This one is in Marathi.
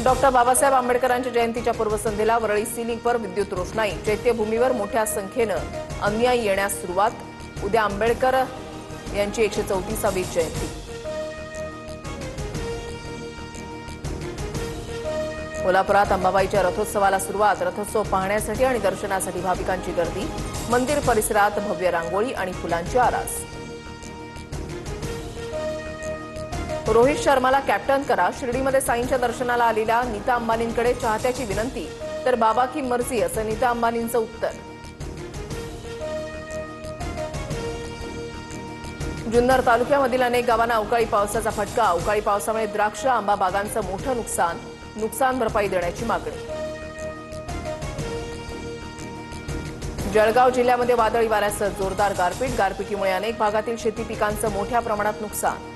डॉक्टर बाबासाहेब आंबेडकरांच्या जयंतीच्या पूर्वसंध्येला वरळी सी लिंकवर विद्युत रोषणाई। चैत्यभूमीवर मोठ्या संख्येनं अनुयायी येण्यास सुरुवात। उद्या आंबेडकर यांची 134वी जयंती। कोल्हापुरात अंबाबाईच्या रथोत्सवाला सुरुवात। रथोत्सव पाहण्यासाठी आणि दर्शनासाठी भाविकांची गर्दी। मंदिर परिसरात भव्य रांगोळी आणि फुलांची आरास। रोहित शर्माला कॅप्टन करा। शिर्डीमध्ये साईंच्या दर्शनाला आलेल्या नीता अंबानींकडे चाहत्याची विनंती, तर बाबा की मर्जी असं नीता अंबानींचं उत्तर। जुन्नर तालुक्यामधील अनेक गावांना अवकाळी पावसाचा फटका। अवकाळी पावसामुळे द्राक्ष आंबा बागांचं मोठं नुकसान भरपाई देण्याची मागणी। जळगाव जिल्ह्यामध्ये वादळी वाऱ्यासह जोरदार गारपीट। गारपिटीमुळे अनेक भागातील शेती पिकांचं मोठ्या प्रमाणात नुकसान।